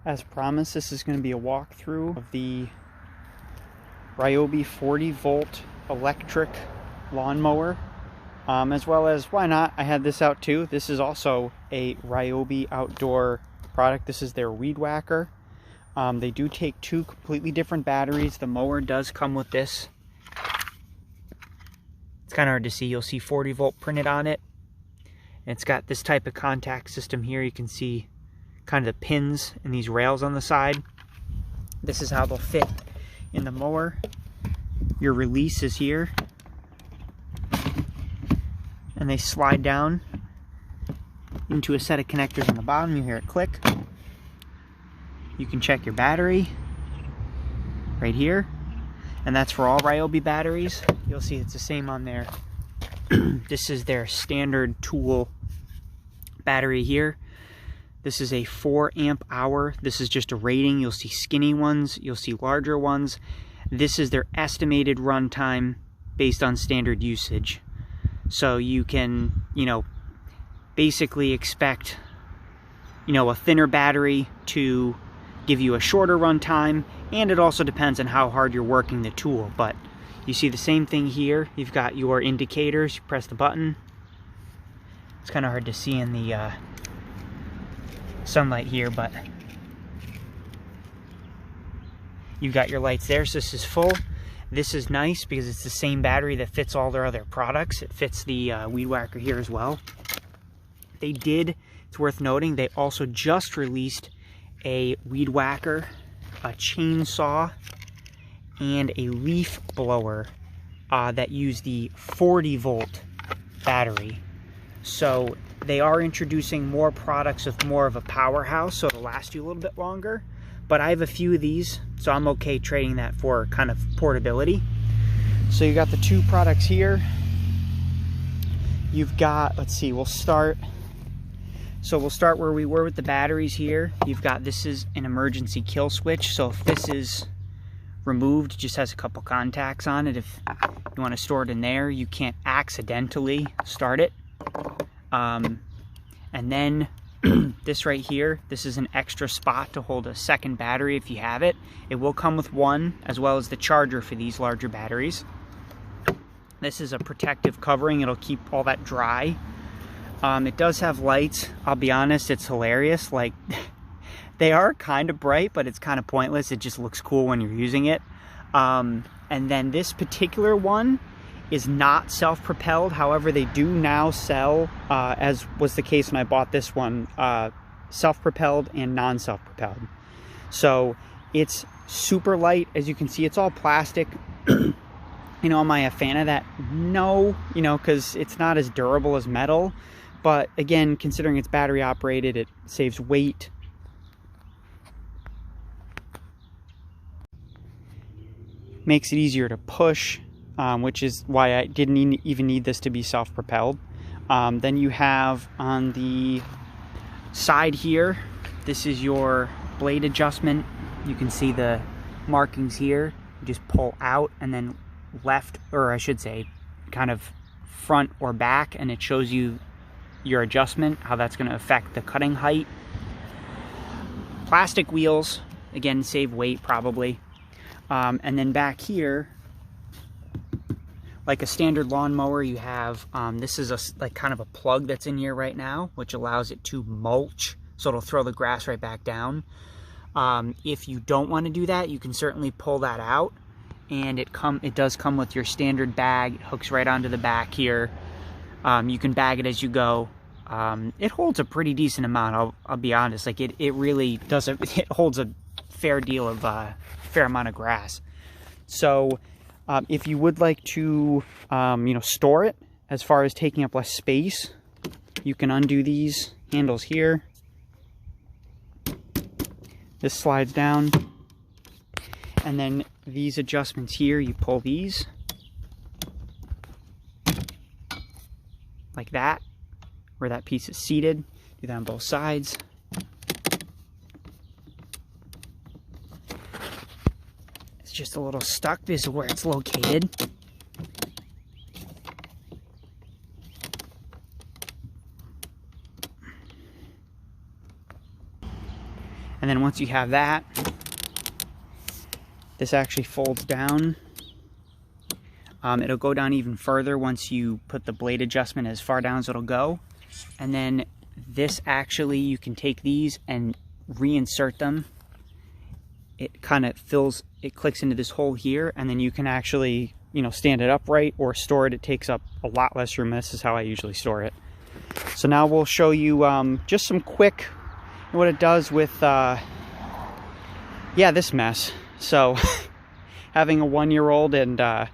As promised, this is going to be a walkthrough of the Ryobi 40 volt electric lawnmower, as well as, why not, I had this out too. This is also a Ryobi outdoor product. This is their weed whacker. They do take two completely different batteries. The mower does come with this. It's kind of hard to see. You'll see 40 volt printed on it. And it's got this type of contact system here. You can see kind of the pins and these rails on the side. This is how they'll fit in the mower. Your release is here. And they slide down into a set of connectors on the bottom. You hear it click. You can check your battery right here. And that's for all Ryobi batteries. You'll see it's the same on there. This is their standard tool battery here. This is a 4 amp hour. This is just a rating. You'll see skinny ones, you'll see larger ones. This is their estimated runtime based on standard usage. So you can, basically expect, a thinner battery to give you a shorter runtime, and it also depends on how hard you're working the tool. But you see the same thing here. You've got your indicators. You press the button. It's kind of hard to see in the sunlight here, but you've got your lights there. So this is full. This is nice because it's the same battery that fits all their other products. It fits the weed whacker here as well. It's worth noting, they also just released a weed whacker, a chainsaw, and a leaf blower that use the 40 volt battery. So they are introducing more products with more of a powerhouse, so it'll last you a little bit longer. But I have a few of these, so I'm okay trading that for kind of portability. So you got the two products here. You've got, let's see, we'll start where we were with the batteries here. You've got, this is an emergency kill switch. So if this is removed, it just has a couple contacts on it. If you want to store it in there, you can't accidentally start it. And then this right here, this is an extra spot to hold a second battery if you have it. It will come with one, as well as the charger for these larger batteries. This is a protective covering. It'll keep all that dry. It does have lights. I'll be honest, it's hilarious. Like, they are kind of bright, but it's kind of pointless. It just looks cool when you're using it. And then this particular one is not self-propelled. However, they do now sell, as was the case when I bought this one, self-propelled and non-self-propelled. So it's super light. As you can see, it's all plastic. Am I a fan of that? No, because it's not as durable as metal. But again, considering it's battery operated, it saves weight. Makes it easier to push, which is why I didn't even need this to be self-propelled. Then you have on the side here, this is your blade adjustment. You can see the markings here. You just pull out and then left, or I should say kind of front or back, and it shows you your adjustment, how that's going to affect the cutting height. Plastic wheels, again, save weight probably. And then back here, like a standard lawnmower, you have, this is like kind of a plug that's in here right now, which allows it to mulch, so it'll throw the grass right back down. If you don't want to do that, you can certainly pull that out, and it does come with your standard bag. It hooks right onto the back here. You can bag it as you go. It holds a pretty decent amount. I'll be honest. Like it really does. It holds a fair amount of grass. So if you would like to, store it, as far as taking up less space, you can undo these handles here. This slides down, and then these adjustments here, you pull these like that, where that piece is seated. Do that on both sides. It's just a little stuck because of where it's located. And then once you have that, this actually folds down. It'll go down even further once you put the blade adjustment as far down as it'll go. And then this actually, you can take these and reinsert them. It kind of fills, it clicks into this hole here, and then you can actually, you know, stand it upright or store it. It takes up a lot less room. This is how I usually store it. So now we'll show you just some quick, what it does with, yeah, this mess. So having a 1-year-old and a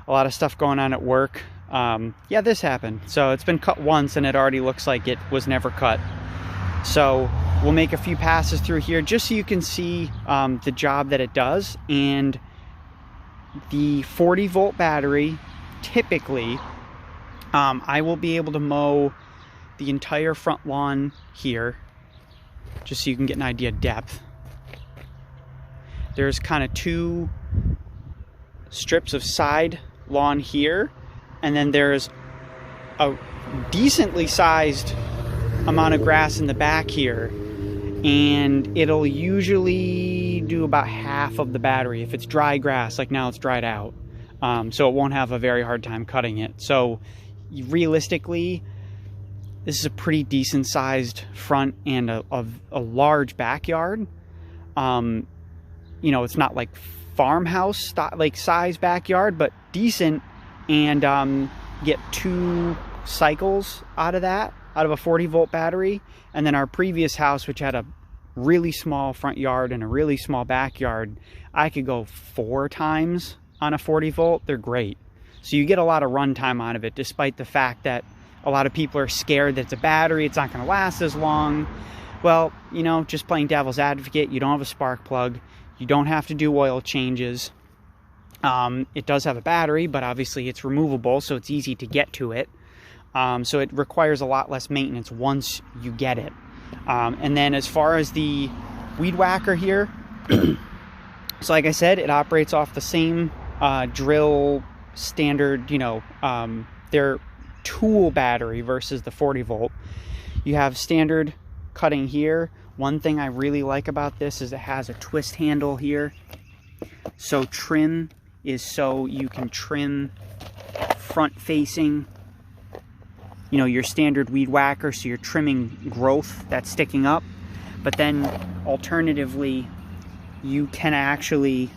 lot of stuff going on at work, yeah, this happened. So it's been cut once and it already looks like it was never cut. So we'll make a few passes through here just so you can see the job that it does. And the 40-volt battery, typically, I will be able to mow the entire front lawn here, just so you can get an idea of depth. There's kind of 2 strips of side lawn here, and then there's a decently sized amount of grass in the back here, and it'll usually do about half of the battery if it's dry grass. Like now it's dried out, so it won't have a very hard time cutting it. So realistically, this is a pretty decent sized front and a large backyard. You know, it's not like farmhouse like size backyard, but decent. And get 2 cycles out of that, out of a 40-volt battery. And then our previous house, which had a really small front yard and a really small backyard, I could go 4 times on a 40-volt. They're great. So you get a lot of runtime out of it, despite the fact that a lot of people are scared that it's a battery, it's not going to last as long. Well, you know, just playing devil's advocate, you don't have a spark plug, you don't have to do oil changes. It does have a battery, but obviously it's removable, so it's easy to get to it. So it requires a lot less maintenance once you get it. And then as far as the weed whacker here, so like I said, it operates off the same drill standard, you know, their tool battery versus the 40-volt. You have standard cutting here. One thing I really like about this is it has a twist handle here. So trim is so you can trim front facing, you know, your standard weed whacker, so you're trimming growth that's sticking up. But then alternatively, you can actually,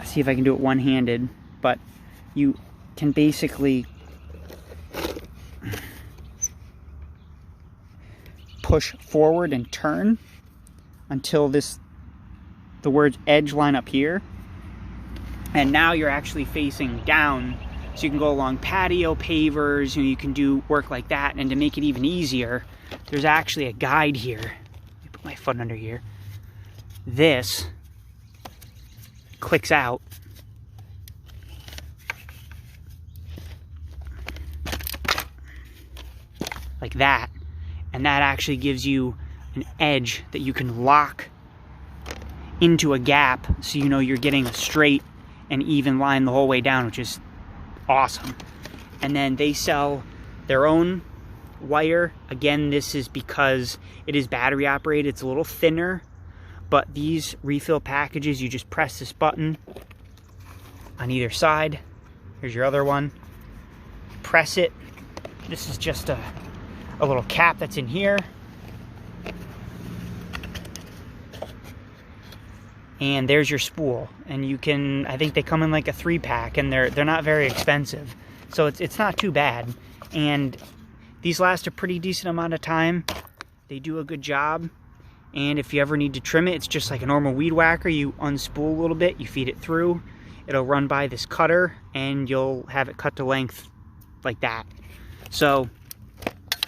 see if I can do it one-handed, but you can basically push forward and turn until the words edge line up here, and now you're actually facing down, so you can go along patio pavers, you can do work like that. And to make it even easier, there's actually a guide here. Let me put my foot under here. This clicks out, like that, and that actually gives you an edge that you can lock into a gap, so you know you're getting a straight and even line the whole way down, which is awesome. And then they sell their own wire. Again, this is because it is battery operated. It's a little thinner, but these refill packages, you just press this button on either side. Here's your other one. Press it. This is just a little cap that's in here. And there's your spool. And you can, I think they come in like a 3-pack, and they're not very expensive. So it's not too bad. And these last a pretty decent amount of time. They do a good job. And if you ever need to trim it, it's just like a normal weed whacker. You unspool a little bit, you feed it through. It'll run by this cutter, and you'll have it cut to length like that. So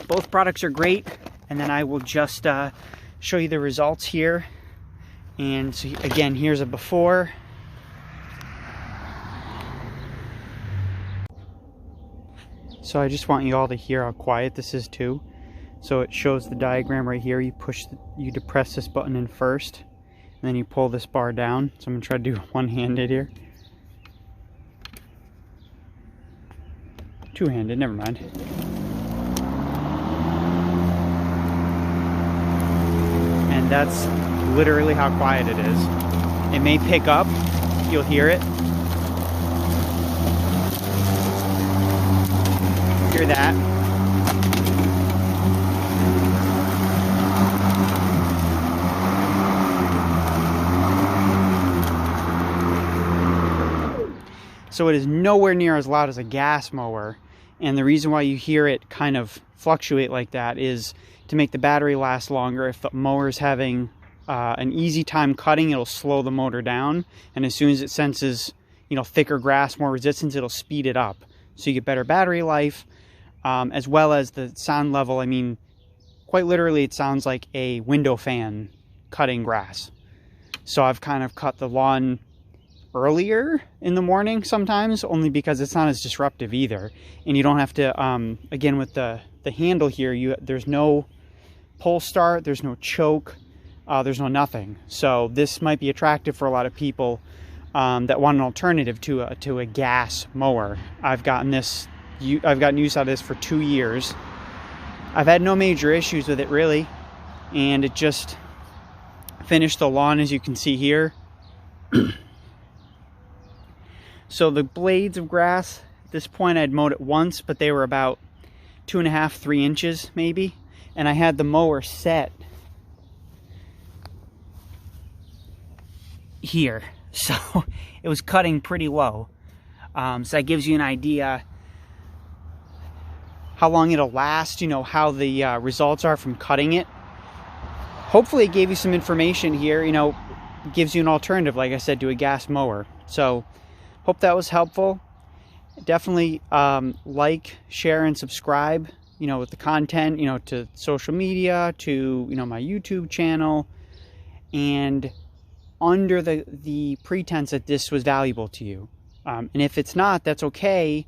both products are great. And then I will just show you the results here. And so again, here's a before. So I just want you all to hear how quiet this is too. So it shows the diagram right here. You depress this button in first, and then you pull this bar down. So I'm gonna try to do one-handed here. Two-handed, never mind. And and that's literally how quiet it is. It may pick up, you'll hear it. Hear that. So it is nowhere near as loud as a gas mower, and the reason why you hear it kind of fluctuate like that is to make the battery last longer. If the mower is having an easy time cutting, it'll slow the motor down, and as soon as it senses, you know, thicker grass, more resistance, it'll speed it up. So you get better battery life, as well as the sound level. I mean, quite literally, it sounds like a window fan cutting grass. So I've kind of cut the lawn earlier in the morning sometimes, only because it's not as disruptive either, and you don't have to again, with the handle here, there's no pull start, there's no choke, there's no nothing. So this might be attractive for a lot of people that want an alternative to a gas mower. I've gotten use out of this for 2 years. I've had no major issues with it really, and it just finished the lawn, as you can see here. So the blades of grass, at this point I'd mowed it once, but they were about 2.5, 3 inches maybe. And I had the mower set here. So it was cutting pretty low. So that gives you an idea how long it'll last, you know, how the results are from cutting it. Hopefully it gave you some information here, you know, gives you an alternative, like I said, to a gas mower. So hope that was helpful. Definitely like, share, and subscribe, you know, with the content, you know, to social media, to, you know, my YouTube channel, and under the pretense that this was valuable to you. And if it's not, that's okay,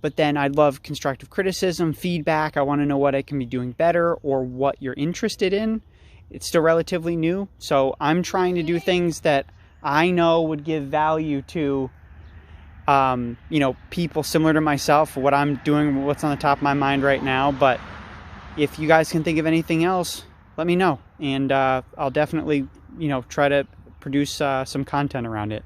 but then I'd love constructive criticism, feedback. I want to know what I can be doing better or what you're interested in. It's still relatively new, so I'm trying to do things that I know would give value to you know, people similar to myself, what I'm doing, what's on the top of my mind right now. But if you guys can think of anything else, let me know, and I'll definitely, you know, try to produce some content around it.